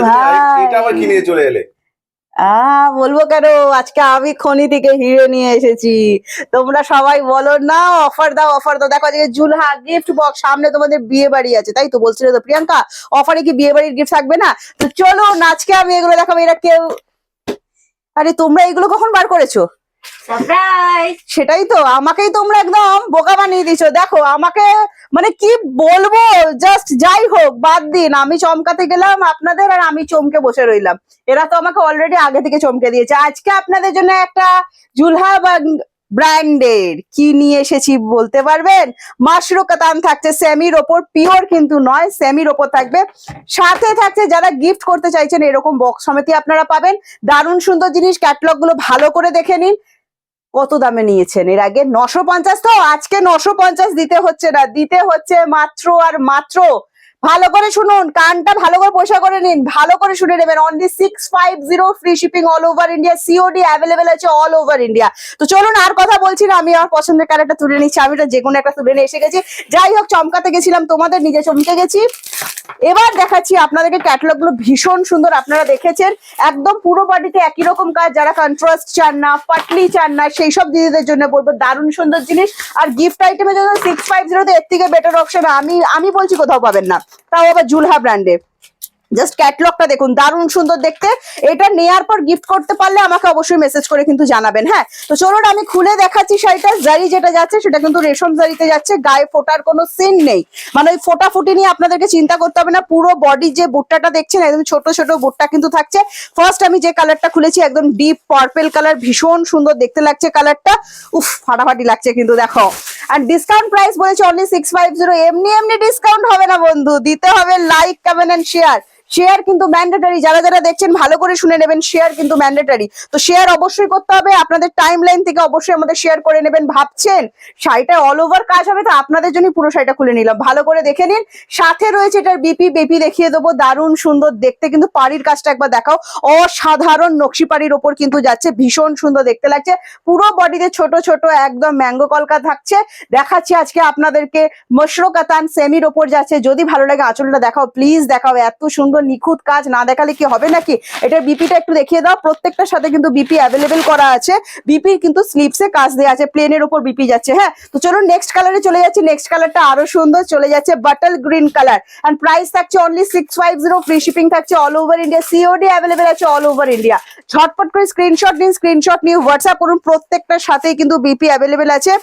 ভাই এটা আবার কি নিয়ে চলে এলে? বলবো কেন, আজকে আমি খনি থেকে হিরে নিয়ে এসেছি। তোমরা সবাই বলো না অফার দাও অফার দাও, দেখো আজকে জুলহা গিফট বক্স, সামনে তোমাদের বিয়ে বাড়ি আছে তাই তো বলছিলে তো প্রিয়াঙ্কা, অফারে কি বিয়ে বাড়ির গিফট থাকবে না? তো চলো আজকে আমি এগুলো দেখাবো। এরা কেউ, আরে তোমরা এগুলো কখন বার করেছো? সারপ্রাইজ। সেটাই তো, আমাকেই তোমরা একদম বোকা বানিয়ে দিছো। দেখো আমাকে মানে কি বলবো, জাস্ট যাই হোক বাদ দিন, আমি চমকাতে গেলাম আপনাদের আর আমি চমকে বসে রইলাম। এরা তো আমাকে অলরেডি আগে থেকে চমকে দিয়েছে। আজকে আপনাদের জন্য একটা জুলহা ব্র্যান্ডের কি নিয়ে এসেছি বলতে পারবেন? মাশরু কাতান থাকছে সেমির ওপর, পিওর কিন্তু নয়, সেমির ওপর থাকবে। সাথে থাকছে যারা গিফট করতে চাইছেন এরকম বক্স সমেতি আপনারা পাবেন। দারুণ সুন্দর জিনিস, ক্যাটালগ গুলো ভালো করে দেখে নিন। কত দামে নিয়েছেন এর আগে? 950। তো আজকে 950 দিতে হচ্ছে না, দিতে হচ্ছে মাত্র আর মাত্র, ভালো করে শুনুন, কানটা ভালো করে পয়সা করে নিন, ভালো করে শুনে নেবেন, only 650, free shipping all over India, COD available আছে অল ওভার ইন্ডিয়া। তো চলুন আর কথা বলছি না, আমি আমার পছন্দের কালারটা তুলে নিচ্ছি। আমি যে কোনো একটা তুলে নিয়ে এসে গেছি। যাই হোক, চমকাতে গেছিলাম তোমাদের, নিজে চমকে গেছি। এবার দেখাচ্ছি আপনাদেরকে ক্যাটালগ গুলো ভীষণ সুন্দর, আপনারা দেখেছেন একদম পুরো বডিতে একই রকম কাজ। যারা কন্ট্রাস্ট চান না, পাটলি চান না, সেই সব দিদিদের জন্য বলবো দারুণ সুন্দর জিনিস। আর গিফট আইটেমের জন্য 650 এর থেকে বেটার অপশন আমি বলছি কোথাও পাবেন না, তাও আবার জুলহা ব্র্যান্ডে। জাস্ট ক্যাটলগটা দেখুন, দারুণ সুন্দর দেখতে। এটা নেয়ার পর গিফট করতে পারলে আমাকে অবশ্যই মেসেজ করে কিন্তু জানাবেন। হ্যাঁ, তো চলুন আমি খুলে দেখাচ্ছি শাড়িটা। জারি যেটা যাচ্ছে সেটা কিন্তু রেশম জারিতে যাচ্ছে, গায়ে ফোটার কোনো সিন নেই, মানে ওই ফোটাফুটি নিয়ে আপনাদেরকে চিন্তা করতে হবে না। পুরো বডি যে বুট্টাটা দেখছেন একদম ছোট ছোট বুট্টা কিন্তু থাকছে। ফার্স্ট আমি যে কালারটা খুলেছি একদম ডিপ পার্পল কালার, ভীষণ সুন্দর দেখতে লাগছে কালারটা, উফ ফাটাফাটি লাগছে কিন্তু দেখো। আর ডিসকাউন্ট প্রাইস বলেছে অনলি 650। এমনি এমনি ডিসকাউন্ট হবে না বন্ধু, দিতে হবে like comment and share. Share কিন্তু ম্যান্ডেটরি, যারা যারা দেখছেন ভালো করে শুনে নেবেন, শেয়ার কিন্তু ম্যান্ডেটরি। তো শেয়ার অবশ্যই করতে হবে, আপনাদের টাইম লাইন থেকে অবশ্যই আমাদের শেয়ার করে নেবেন। ভাবছেন শাড়িটা অল ওভার কাজ হবে, তো আপনাদের জন্য পুরো শাড়িটা খুলে নিলাম, ভালো করে দেখে নিন। সাথে রয়েছে এটার বিপি দেখিয়ে দেবো, দারুণ সুন্দর দেখতে কিন্তু। পাড়ির কাজটা একবার দেখাও, অসাধারণ নকশি পাড়ির ওপর কিন্তু যাচ্ছে, ভীষণ সুন্দর দেখতে লাগছে। পুরো বডিতে ছোট ছোট একদম ম্যাঙ্গো কলকা থাকছে। দেখাচ্ছি আজকে আপনাদেরকে মশরু কাতান সেমির ওপর যাচ্ছে। যদি ভালো লাগে আঁচলটা দেখাও, প্লিজ দেখাও, এত সুন্দর নিখুঁত কাজ না দেখালে কি হবে নাকি? এটার বিপিটা একটু দেখিয়ে দাও। প্রত্যেকটার সাথে কিন্তু বিপি অ্যাভেলেবেল করা আছে, বিপি কিন্তু স্লিপসে কাজ দেওয়া আছে, প্লেনের উপর বিপি যাচ্ছে। হ্যাঁ, তো চলুন নেক্সট কালারে চলে যাচ্ছি। নেক্সট কালারটা আরো সুন্দর, চলে যাচ্ছে bottle green colour. And price থাকছে অনলি 650, ফ্রি শিপিং থাকছে all over India, COD available আছে অল ওভার ইন্ডিয়া। ঝটপট করে স্ক্রিনশট নিন, স্ক্রিনশট নিয়ে হোয়াটসঅ্যাপ করুন। প্রত্যেকটার সাথেই কিন্তু বিপি অ্যাভেলেবেল আছে।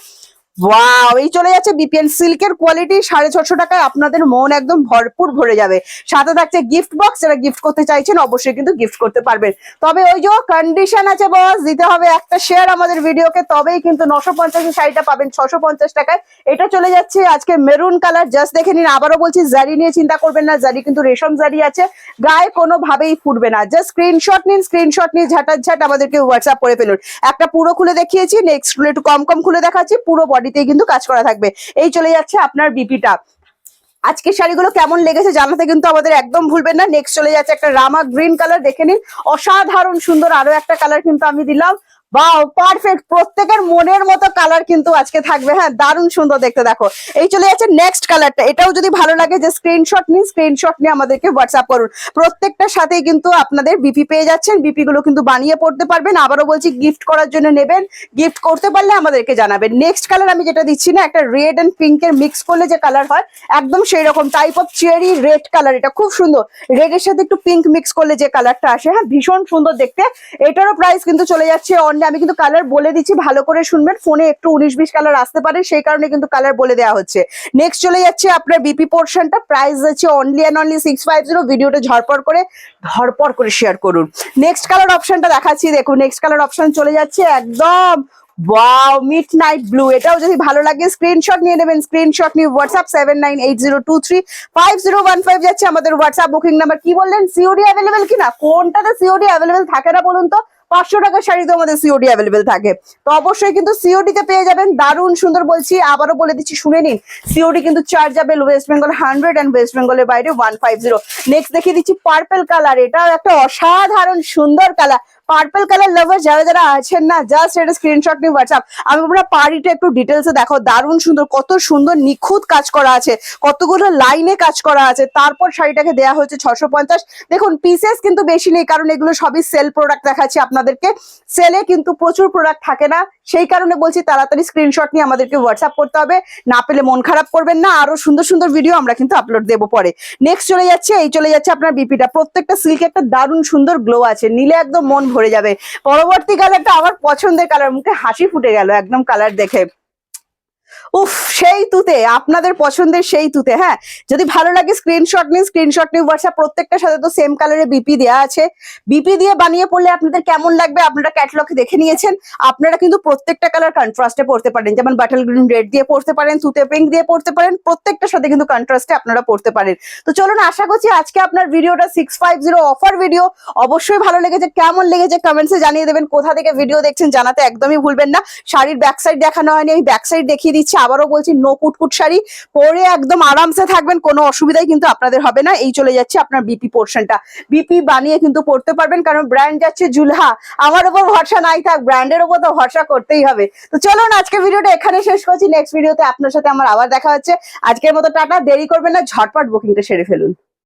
ওয়াও, এই চলে যাচ্ছে বিপিএন সিল্কের কোয়ালিটি 650 টাকায়, আপনাদের মন একদম ভরপুর ভরে যাবে। সাথে থাকছে গিফট বক্স, যারা গিফট করতে চাইছেন অবশ্যই কিন্তু গিফট করতে পারবেন। তবে ওই যে কন্ডিশন আছে বস, দিতে হবে একটা শেয়ার আমাদের ভিডিওকে, তবেই কিন্তু 950 শাড়িটা পাবেন 650 টাকায়। এটা চলে যাচ্ছে আজকে মেরুন কালার, জাস্ট দেখে নিন। আবারও বলছি, জারি নিয়ে চিন্তা করবেন না, জারি কিন্তু রেশম জারি আছে, গায়ে কোনোভাবেই ফুটবে না। জাস্ট স্ক্রিনশট নিন, স্ক্রিনশট নিয়ে ঝাঁটাঝাট আমাদেরকে হোয়াটসঅ্যাপ করে ফেলুন। একটা পুরো খুলে দেখিয়েছি, নেক্সট একটু কম কম খুলে দেখাচ্ছি, পুরো বডিতেই কিন্তু কাজ করা থাকবে। এই চলে যাচ্ছে আপনার বিপিটা। আজকে শাড়িগুলো কেমন লেগেছে জানাতে কিন্তু আমাদের একদম ভুলবেন না। নেক্সট চলে যাচ্ছে একটা রামা গ্রিন কালার, দেখে নিন, অসাধারণ সুন্দর আরো একটা কালার কিন্তু আমি দিলাম। বাও, পারফেক্ট, প্রত্যেকের মনের মতো কালার কিন্তু আজকে থাকবে। হ্যাঁ, দারুণ সুন্দর দেখতে। দেখো এই চলে যাচ্ছে নেক্সট কালারটা, এটাও যদি ভালো লাগে যে স্ক্রিনশট নিন, স্ক্রিনশট নিয়ে আমাদেরকে হোয়াটসঅ্যাপ করুন। প্রত্যেকটার সাথেই কিন্তু আপনাদের বিপি পেয়ে যাচ্ছেন, বিপি গুলো কিন্তু বানিয়ে পড়তে পারবেন। আবারও বলছি, গিফট করার জন্য নেবেন, গিফট করতে পারলে আমাদেরকে জানাবেন। নেক্সট কালার আমি যেটা দিচ্ছি না, একটা রেড এন্ড পিঙ্কের মিক্স করলে যে কালার হয় একদম সেই রকম type of cherry red colour, এটা খুব সুন্দর। রেডের সাথে একটু পিঙ্ক মিক্স করলে যে কালারটা আসে, হ্যাঁ ভীষণ সুন্দর দেখতে। এটারও প্রাইস কিন্তু চলে যাচ্ছে আমি কিন্তু কালার বলে দিচ্ছি, ভালো করে শুনবেন, ফোনে একটু 19-20 কালার আসতে পারে, সেই কারণে কিন্তু কালার বলে দেওয়া হচ্ছে। নেক্সট চলে যাচ্ছে আপনার বিপি পোর্শনটা, প্রাইস আছে অনলি এন্ড অনলি 650। ভিডিওটা ঝরপর করে শেয়ার করুন। নেক্সট কালার অপশনটা দেখাচ্ছি, দেখুন নেক্সট কালার অপশন চলে যাচ্ছে একদম ওয়াও মিড নাইট ব্লু। এটাও যদি ভালো লাগে স্ক্রিনশট নিয়ে নেবেন, স্ক্রিনশট নিয়ে হোয়াটসঅ্যাপ 7980235015 যাচ্ছে আমাদের হোয়াটসঅ্যাপ বুকিং নাম্বার। কি বললেন, সিওডি অ্যাভেলেবেল কিনা? কোনটাতে সিওডি অ্যাভেলেবেল থাকে না বলুন তো? 500 টাকার শাড়ি তো আমাদের সিওডি অ্যাভেলেবেল থাকে। তো অবশ্যই কিন্তু সিওডি তে পেয়ে যাবেন, দারুণ সুন্দর। বলছি আবারও বলে দিচ্ছি, শুনে নিন, সিওডি কিন্তু চার্জেবল, ওয়েস্ট বেঙ্গল 100 এন্ড ওয়েস্ট বেঙ্গলের বাইরে 150। নেক্সট দেখিয়ে দিচ্ছি পার্পল কালার, এটাও একটা অসাধারণ সুন্দর কালার। পার্পল কালার লাভার যারা যারা আছেন না, জাস্ট এটা স্ক্রিনশট নিয়ে হোয়াটসঅ্যাপ। আমি আমরা পাড়িটা একটু ডিটেলসে দেখো, দারুণ সুন্দর, কত সুন্দর নিখুঁত কাজ করা আছে, কতগুলো লাইনে কাজ করা আছে। তারপর শাড়িটাকে দেওয়া হয়েছে 650। দেখুন পিসেস কিন্তু বেশি নেই, কারণ এগুলো সবই সেল প্রোডাক্ট দেখাচ্ছি আপনাদেরকে। সেলে কিন্তু প্রচুর প্রোডাক্ট থাকে না, সেই কারণে বলছি তাড়াতাড়ি স্ক্রিনশট নিয়ে আমাদেরকে হোয়াটসঅ্যাপ করতে হবে, না পেলে মন খারাপ করবেন না। আরো সুন্দর সুন্দর ভিডিও আমরা কিন্তু আপলোড দেবো পরে। নেক্সট চলে যাচ্ছে, এই চলে যাচ্ছে আপনার বিপিটা। প্রত্যেকটা সিল্কে একটা দারুণ সুন্দর গ্লো আছে, নিলে একদম মন ভরে যাবে। পরবর্তী কালারটা আমার পছন্দের কালার, মুখে হাসি ফুটে গেল একদম কালার দেখে। উফ, সেই তুতে, আপনাদের পছন্দের সেই তুতে। হ্যাঁ, যদি ভালো লাগে স্ক্রিনশট নিন, স্ক্রিনশট নিয়ে হোয়াটসঅ্যাপ। প্রত্যেকটার সাথে তো সেম কালারে বিপি দেওয়া আছে। বিপি দিয়ে বানিয়ে পড়লে আপনাদের কেমন লাগবে আপনারা ক্যাটালগে দেখে নিয়েছেন। আপনারা কিন্তু প্রত্যেকটা কালার কন্ট্রাস্টে পড়তে পারেন, যেমন বাটল গ্রিন রেড দিয়ে পড়তে পারেন, তুতে পিঙ্ক দিয়ে পড়তে পারেন, প্রত্যেকটার সাথে কিন্তু কন্ট্রাস্টে আপনারা পড়তে পারেন। তো চলুন, আশা করছি আজকে আপনার ভিডিওটা 650 অফার ভিডিও অবশ্যই ভালো লেগেছে। কেমন লেগেছে কমেন্টসে জানিয়ে দেবেন, কোথা থেকে ভিডিও দেখছেন জানাতে একদমই ভুলবেন না। শাড়ির ব্যাক সাইড দেখানো হয়নি, আমি ব্যাক সাইড দেখিয়ে দিচ্ছি। আবারও বলছি, নো কুটকুট শাড়ি পরে একদম আরামসে থাকবেন, কোনো অসুবিধাই কিন্তু আপনাদের হবে না। এই চলে যাচ্ছে আপনার বিপি পোর্শনটা, বিপি বানিয়ে কিন্তু পড়তে পারবেন, কারণ ব্র্যান্ড যাচ্ছে জুলহা। আমার উপর ভরসা নাই থাক, ব্র্যান্ডের উপর তো ভরসা করতেই হবে। তো চলুন, আজকে ভিডিওটা এখানে শেষ করছি। নেক্সট ভিডিওতে আপনার সাথে আমার আবার দেখা হচ্ছে। আজকের মতো টাটা, দেরি করবেন না, ঝটপট বুকিংটা সেরে ফেলুন।